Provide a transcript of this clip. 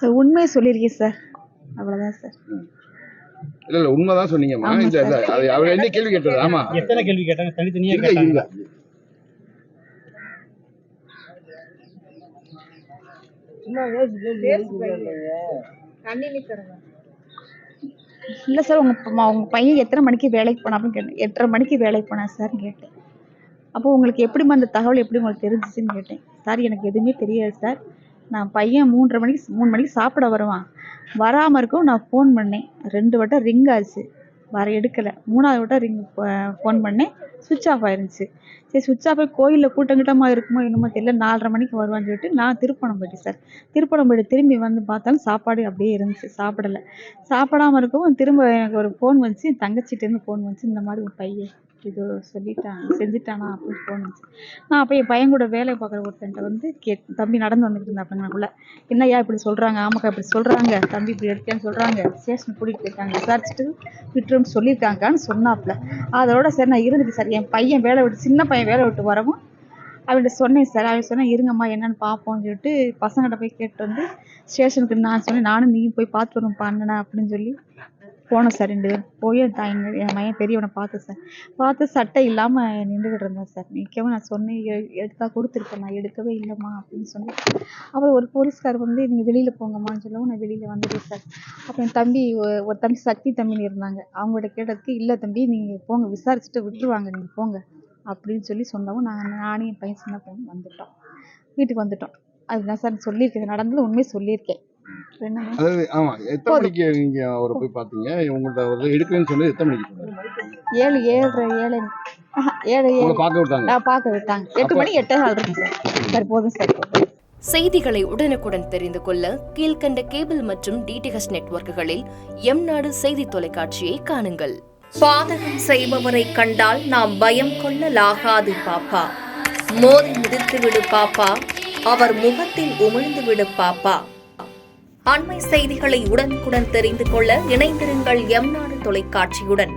Sir உண்மையை சொல்லியிருக்கேன் sir, அவ்வளோதான் சார். இல்ல உண்மைதான் சொன்னீங்கம்மா. அவர் என்ன கேள்வி கேட்டாரு? ஆமா, எத்தனை கேள்வி கேட்டாங்க? தனித்தனியா இல்ல கேட்டாங்க. இல்லை சார், உங்கள் பையன் எத்தனை மணிக்கு வேலைக்கு போனா அப்படின்னு கேட்டேன். 8:30 மணிக்கு வேலைக்கு போனேன் சார் கேட்டேன். அப்போ உங்களுக்கு எப்படிம்மா அந்த தகவல் எப்படி உங்களுக்கு தெரிஞ்சிச்சுன்னு கேட்டேன். சார் எனக்கு எதுவுமே தெரியாது சார், நான் பையன் 3 மணிக்கு சாப்பிட வருவான், வராமல் இருக்கும் நான் ஃபோன் பண்ணேன். 2 வட்டம் ரிங் ஆச்சு, எடுக்கலை. 3ஆவது வட்டம் ஃபோன் பண்ணேன், சுவிட்ச் ஆஃப் ஆயிருந்துச்சு. சரி சுவிட்ச் ஆஃப் ஆகி கோயிலில் கூட்டங்கிட்டமாக இருக்குமோ என்னமோ தெரியல, 4:30 மணிக்கு வருவான்னு சொல்லிட்டு நான் திருப்பணம் போயிட்டேன் சார். திருப்பணம் போயிட்டு திரும்பி வந்து பார்த்தாலும் சாப்பாடு அப்படியே இருந்துச்சு, சாப்பிடலை. சாப்பிடாமல் இருக்கவும் திரும்ப எனக்கு ஒரு ஃபோன் வந்துச்சு, என் தங்கச்சிட்டேருந்து ஃபோன் வந்துச்சு, இந்த மாதிரி ஒரு பையன் இது செஞ்சுட்டானா அப்படின்னு ஃபோன் வந்துச்சு. நான் அப்போ என் பையன் கூட வேலை பார்க்குற ஒருத்தன்ட்ட வந்து தம்பி நடந்து வந்துட்டு இருந்தாப்புலங்கக்குள்ள, என்னய்யா இப்படி சொல்கிறாங்க, ஆமாக்கா இப்படி சொல்கிறாங்க, தம்பி இப்படி எடுத்தேன்னு சொல்கிறாங்க, ஸ்டேஷனுக்கு கூட்டிகிட்டு போயிருக்காங்க, விசாரிச்சுட்டு விட்டுருன்னு சொல்லியிருக்காங்கன்னு சொன்னாப்புல. அதோட சரி நான் இருந்துட்டு சார், என் பையன் சின்ன பையன் வேலை விட்டு வரவும் அவன்கிட்ட சொன்னேன் சார். அவன் சொன்னேன் இருங்கம்மா என்னன்னு பார்ப்போம்னு சொல்லிட்டு பசங்கிட்ட போய் கேட்டு வந்து ஸ்டேஷனுக்கு நான் சொன்னேன், நானும் நீயும் போய் பார்த்து வரணும் அண்ணனா அப்படின்னு சொல்லி போனோம் சார். 2 பேரும் போய் என் மகன் பெரியவனை பார்த்தேன் சார். பார்த்து சட்டை இல்லாமல் நின்றுக்கிட்டு இருந்தேன் சார். நிற்கவும் நான் சொன்னேன், எடுத்தா கொடுத்துருக்கேன், நான் எடுக்கவே இல்லைம்மா அப்படின்னு சொன்னேன். அப்புறம் ஒரு போலீஸ்கார் வந்து நீங்கள் வெளியில் போங்கம்மான்னு சொல்லவும் நான் வெளியில் வந்துட்டேன் சார். அப்போ என் தம்பி ஒரு தம்பி சக்தி தம்பின்னு இருந்தாங்க, அவங்கள்ட்ட கேட்டதுக்கு இல்லை தம்பி நீங்கள் போங்க, விசாரிச்சுட்டு விட்டுருவாங்க, நீங்கள் போங்க அப்படின்னு சொல்லி சொன்னவும் நானும் என் பையன் சின்ன பையன் வந்துட்டோம், வீட்டுக்கு வந்துட்டோம். அதுதான் சார் சொல்லியிருக்கேன், நடந்தது உண்மையை சொல்லியிருக்கேன். அதாவது ஆமா, எத்தனை மணிக்கு நீங்க அவரை போய் பார்த்தீங்க? உங்கள்ட்ட எடுக்கலன்னு சொன்னது எத்தனை மணிக்கு? 7 பார்க்க விட்டாங்க. பார்க்க விட்டாங்க. 8 மணி 8:15 இருக்கு சார். போதும் சார். செய்திகளை உடனுக்குடன் தெரிந்து கொள்ள கீழ்கண்ட கேபிள் மற்றும் டிடிஹெச் நெட்வொர்க்குகளில் எம்நாடு செய்தி தொலைக்காட்சியை காணுங்கள். பாதகம் செய்பவரை கண்டால் நாம் பயம் கொள்ளலாகாது பாப்பா, மோதி மிதித்து விடு பாப்பா, அவர் முகத்தில் உமிழ்ந்து விடு பாப்பா. அண்மை செய்திகளை உடனுக்குடன் தெரிந்து கொள்ள இணைந்திருங்கள் எம்நாடு தொலைக்காட்சியுடன்.